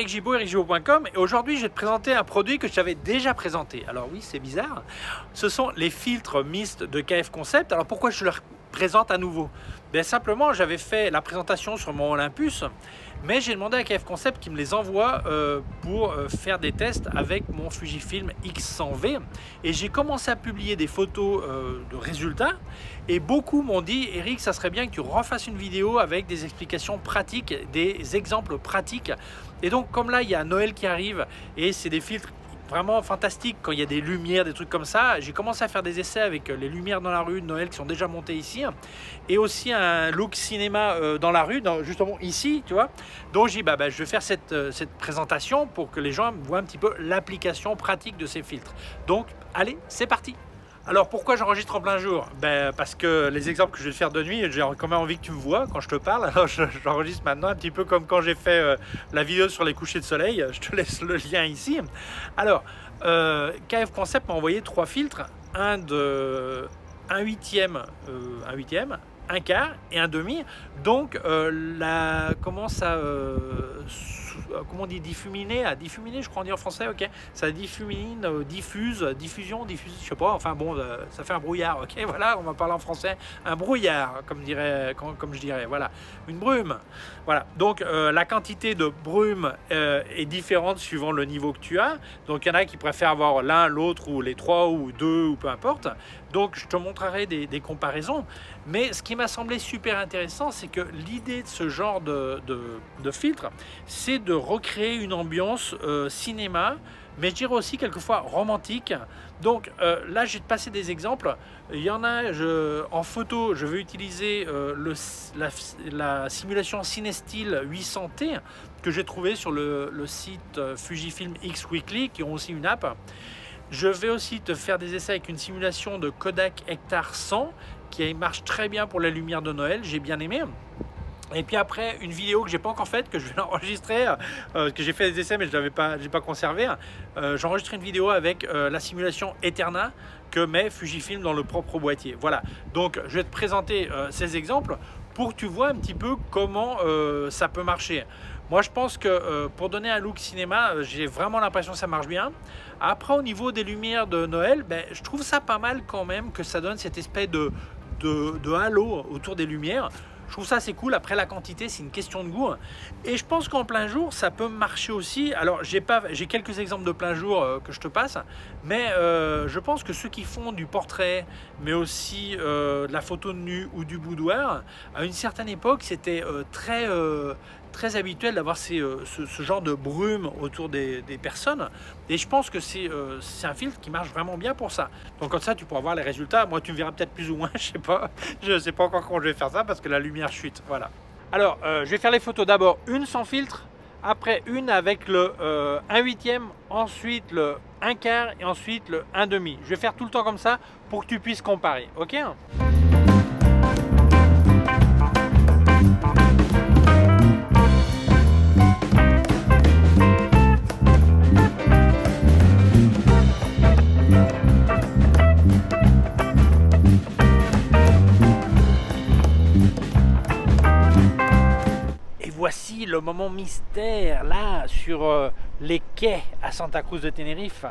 Eric Gibaud, ericgibaud.com, et aujourd'hui je vais te présenter un produit que je t'avais déjà présenté. Alors oui, c'est bizarre, ce sont les filtres Mist de KF Concept. Alors pourquoi je le présente à nouveau? Ben, simplement, j'avais fait la présentation sur mon Olympus, mais j'ai demandé à KF Concept qu'il me les envoie pour faire des tests avec mon Fujifilm X100V, et j'ai commencé à publier des photos de résultats, et beaucoup m'ont dit: Eric, ça serait bien que tu refasses une vidéo avec des explications pratiques, des exemples pratiques. Et donc comme là il y a Noël qui arrive et c'est des filtres vraiment fantastique quand il y a des lumières, des trucs comme ça. J'ai commencé à faire des essais avec les lumières dans la rue de Noël qui sont déjà montées ici, et aussi un look cinéma dans la rue, justement ici, tu vois. Donc j'ai dit je vais faire cette présentation pour que les gens voient un petit peu l'application pratique de ces filtres. Donc allez, c'est parti. Alors pourquoi j'enregistre en plein jour? Parce que les exemples que je vais te faire de nuit, j'ai quand même envie que tu me vois quand je te parle. Alors j'enregistre maintenant un petit peu comme quand j'ai fait la vidéo sur les couchers de soleil. Je te laisse le lien ici. Alors KF Concept m'a envoyé 3 filtres, un huitième, un quart et un demi. Donc comment on dit, diffuminer, je crois on dit en français, ok, ça diffumine, diffuse, je sais pas, enfin bon, ça fait un brouillard, ok, voilà, on va parler en français, un brouillard, comme je dirais, voilà, une brume, voilà. Donc la quantité de brume est différente suivant le niveau que tu as. Donc il y en a qui préfèrent avoir l'un, l'autre, ou les 3 ou 2, ou peu importe. Donc je te montrerai des comparaisons, mais ce qui m'a semblé super intéressant, c'est que l'idée de ce genre de filtre, c'est de recréer une ambiance cinéma, mais je dirais aussi quelquefois romantique. Donc là, je vais te passer des exemples. Il y en a, en photo, je vais utiliser la simulation CineStill 800T que j'ai trouvé sur le site Fujifilm X Weekly, qui ont aussi une app. Je vais aussi te faire des essais avec une simulation de Kodak Hectar 100 qui marche très bien pour la lumière de Noël, j'ai bien aimé. Et puis après, une vidéo que j'ai pas encore faite, que je vais enregistrer, que j'ai fait des essais mais je l'avais pas, j'ai pas conservé. J'ai enregistré une vidéo avec la simulation Eterna que met Fujifilm dans le propre boîtier. Voilà, donc je vais te présenter ces exemples pour que tu vois un petit peu comment ça peut marcher. Moi je pense que pour donner un look cinéma, j'ai vraiment l'impression que ça marche bien. Après, au niveau des lumières de Noël, je trouve ça pas mal quand même, que ça donne cette espèce de halo autour des lumières. Je trouve ça assez cool. Après, la quantité, c'est une question de goût. Et je pense qu'en plein jour, ça peut marcher aussi. Alors, j'ai quelques exemples de plein jour que je te passe. Mais je pense que ceux qui font du portrait, mais aussi de la photo de nu ou du boudoir, à une certaine époque, c'était très habituel d'avoir ce genre de brume autour des personnes. Et je pense que c'est un filtre qui marche vraiment bien pour ça. Donc comme ça, tu pourras voir les résultats. Moi, tu me verras peut-être plus ou moins, je sais pas encore comment je vais faire ça parce que la lumière chute, voilà. Alors, je vais faire les photos d'abord une sans filtre, après une avec le 1/8, ensuite le 1/4 et ensuite le 1/2. Je vais faire tout le temps comme ça pour que tu puisses comparer, ok ? Voici le moment mystère là sur les quais à Santa Cruz de Tenerife.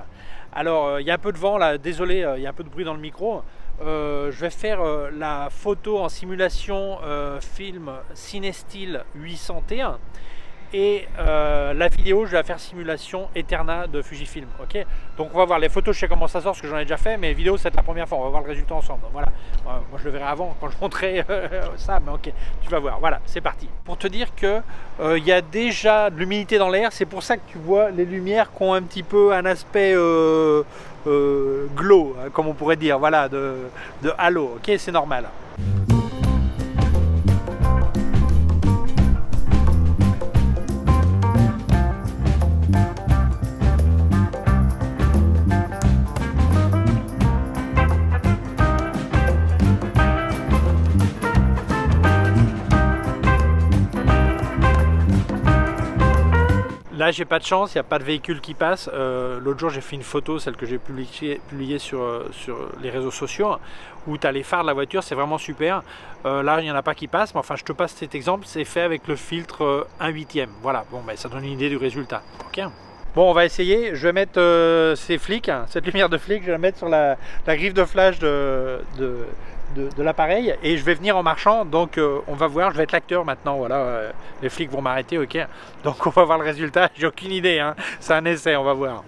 Alors il y a un peu de vent là, désolé, il y a un peu de bruit dans le micro. Je vais faire la photo en simulation film CineStill 800T et la vidéo je vais la faire simulation Eterna de Fujifilm, ok. Donc on va voir les photos, je sais comment ça sort parce que j'en ai déjà fait, mais les vidéos c'est la première fois, on va voir le résultat ensemble. Voilà, moi je le verrai avant quand je montrerai ça, mais ok, tu vas voir. Voilà, c'est parti. Pour te dire que il y a déjà de l'humidité dans l'air, c'est pour ça que tu vois les lumières qui ont un petit peu un aspect glow, comme on pourrait dire, voilà, de halo, ok, c'est normal. Là, j'ai pas de chance, il n'y a pas de véhicule qui passe. L'autre jour, j'ai fait une photo, celle que j'ai publiée sur les réseaux sociaux, où tu as les phares de la voiture, c'est vraiment super. Là, il n'y en a pas qui passent, mais enfin, je te passe cet exemple, c'est fait avec le filtre 1/8. Voilà, bon, ben, ça donne une idée du résultat. Ok. Bon, on va essayer. Je vais mettre ces flics, hein, cette lumière de flic, je vais la mettre sur la griffe de flash de l'appareil et je vais venir en marchant. Donc on va voir, je vais être l'acteur maintenant. Voilà, les flics vont m'arrêter, ok. Donc on va voir le résultat. J'ai aucune idée, hein. C'est un essai, on va voir.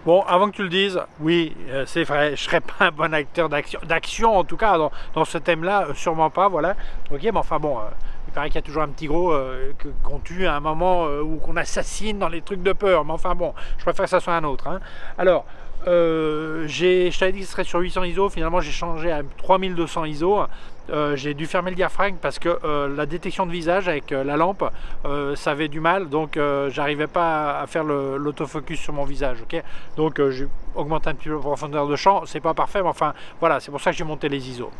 Bon, avant que tu le dises, oui, c'est vrai, je ne serais pas un bon acteur d'action en tout cas, dans ce thème-là, sûrement pas, voilà. Ok, mais enfin bon, il paraît qu'il y a toujours un petit gros qu'on tue à un moment ou qu'on assassine dans les trucs de peur, mais enfin bon, je préfère que ça soit un autre. Hein. Alors, je t'avais dit que ce serait sur 800 ISO, finalement j'ai changé à 3200 ISO. J'ai dû fermer le diaphragme parce que la détection de visage avec la lampe, ça avait du mal, donc j'arrivais pas à faire l'autofocus sur mon visage. Ok, donc j'ai augmenté un petit peu la profondeur de champ, c'est pas parfait, mais enfin voilà, c'est pour ça que j'ai monté les ISO.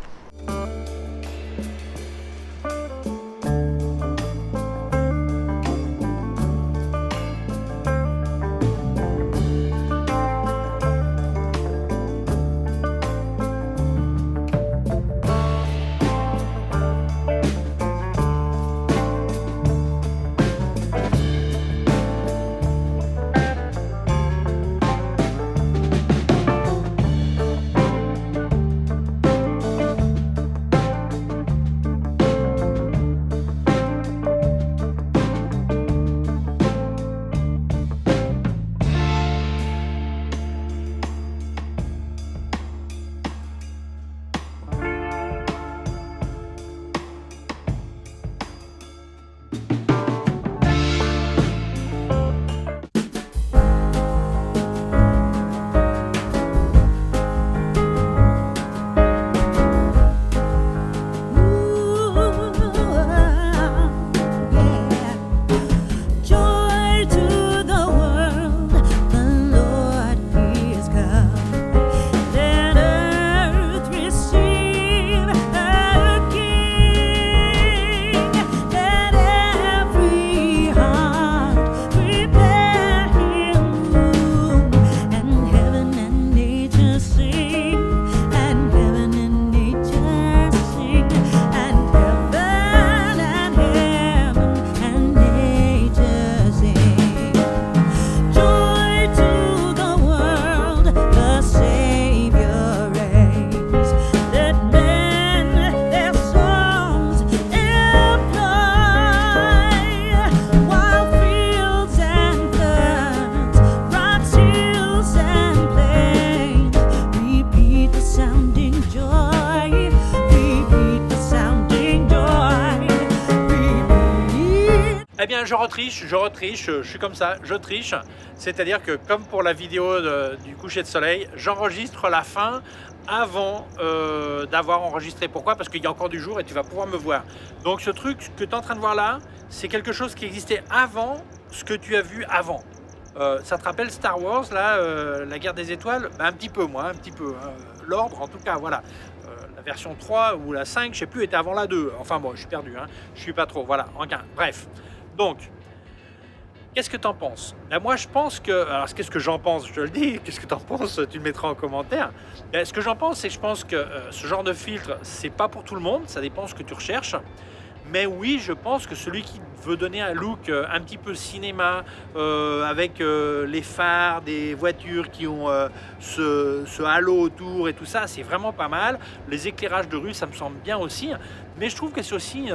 Eh bien, je retriche, je suis comme ça, je triche. C'est-à-dire que, comme pour la vidéo du coucher de soleil, j'enregistre la fin avant d'avoir enregistré. Pourquoi? Parce qu'il y a encore du jour et tu vas pouvoir me voir. Donc, ce truc que tu es en train de voir là, c'est quelque chose qui existait avant ce que tu as vu avant. Ça te rappelle Star Wars, là, la guerre des étoiles? Ben, un petit peu, moi, un petit peu. L'ordre, en tout cas, voilà. La version 3 ou la 5, je sais plus, était avant la 2. Enfin, bon, je suis perdu, hein. Je suis pas trop, voilà. Enfin, bref. Donc, qu'est-ce que tu en penses? Ben, moi, je pense que... Alors, qu'est-ce que j'en pense? Je te le dis. Qu'est-ce que tu en penses? Tu le mettras en commentaire. Ben, ce que j'en pense, c'est que je pense que ce genre de filtre, c'est pas pour tout le monde. Ça dépend ce que tu recherches. Mais oui, je pense que celui qui veut donner un look un petit peu cinéma, avec les phares des voitures qui ont ce halo autour et tout ça, c'est vraiment pas mal. Les éclairages de rue, ça me semble bien aussi. Mais je trouve que c'est aussi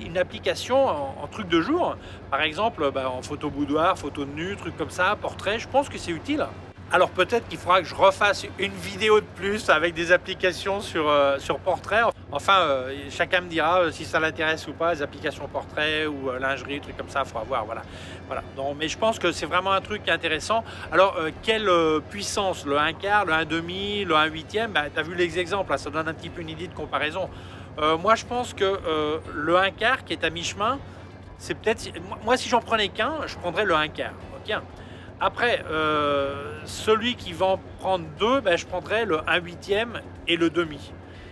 une application en truc de jour. Par exemple, en photo boudoir, photo de nu, trucs comme ça, portrait, je pense que c'est utile. Alors peut-être qu'il faudra que je refasse une vidéo de plus avec des applications sur portrait. Enfin, chacun me dira si ça l'intéresse ou pas, les applications portrait ou lingerie, trucs comme ça, il faudra voir. Voilà. Donc, mais je pense que c'est vraiment un truc intéressant. Alors, quelle puissance? Le 1 quart, le 1 demi, le 1 huitième, tu as vu les exemples, là, ça donne un petit peu une idée de comparaison. Moi, je pense que le 1 quart qui est à mi-chemin, c'est peut-être... Moi, si j'en prenais qu'un, je prendrais le 1 quart. Ok. Après, celui qui va en prendre deux, je prendrais le 1 huitième et le demi.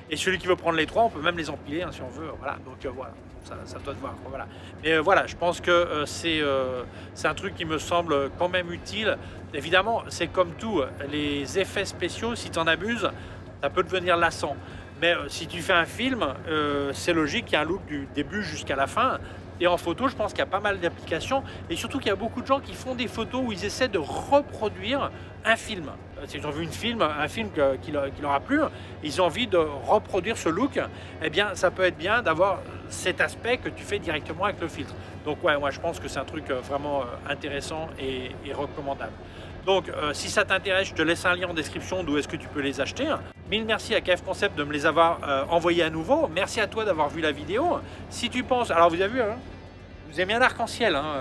Et celui qui veut prendre les trois, on peut même les empiler si on veut. Voilà, donc voilà, ça doit te voir. Voilà. Mais voilà, je pense que c'est un truc qui me semble quand même utile. Évidemment, c'est comme tout, les effets spéciaux, si tu en abuses, ça peut devenir lassant. Mais si tu fais un film, c'est logique qu'il y ait un look du début jusqu'à la fin. Et en photo, je pense qu'il y a pas mal d'applications et surtout qu'il y a beaucoup de gens qui font des photos où ils essaient de reproduire un film. S'ils ont vu un film qui leur a plu, ils ont envie de reproduire ce look, eh bien ça peut être bien d'avoir cet aspect que tu fais directement avec le filtre. Donc ouais, moi je pense que c'est un truc vraiment intéressant et recommandable. Donc si ça t'intéresse, je te laisse un lien en description d'où est-ce que tu peux les acheter. Mille merci à KF Concept de me les avoir envoyés à nouveau. Merci à toi d'avoir vu la vidéo. Si tu penses... Alors vous avez vu, hein, vous aimez un arc-en-ciel, hein,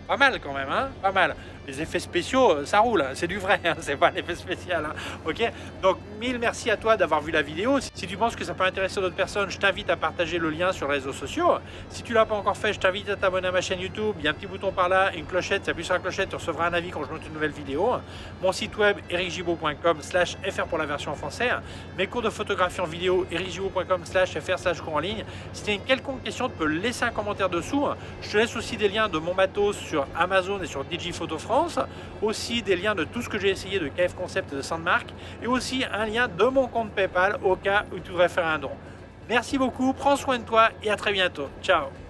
pas mal quand même, hein, pas mal. Les effets spéciaux, ça roule, hein, c'est du vrai, hein, c'est pas un effet spécial. Hein, ok. Donc mille merci à toi d'avoir vu la vidéo. Si tu penses que ça peut intéresser d'autres personnes, je t'invite à partager le lien sur les réseaux sociaux. Si tu l'as pas encore fait, je t'invite à t'abonner à ma chaîne YouTube. Il y a un petit bouton par là, une clochette, tu appuies sur la clochette, tu recevras un avis quand je monte une nouvelle vidéo. Mon site web ericgibaud.com/fr pour la version en français. Mes cours de photographie en vidéo ericgibaud.com/fr/cours en ligne. Si tu as une quelconque question, tu peux laisser un commentaire dessous. Je te laisse aussi des liens de mon matos sur Amazon et sur Digiphoto France. Aussi des liens de tout ce que j'ai essayé de KF Concept et de Sandmark. Et aussi un lien de mon compte PayPal au cas où tu voudrais faire un don. Merci beaucoup, prends soin de toi et à très bientôt. Ciao.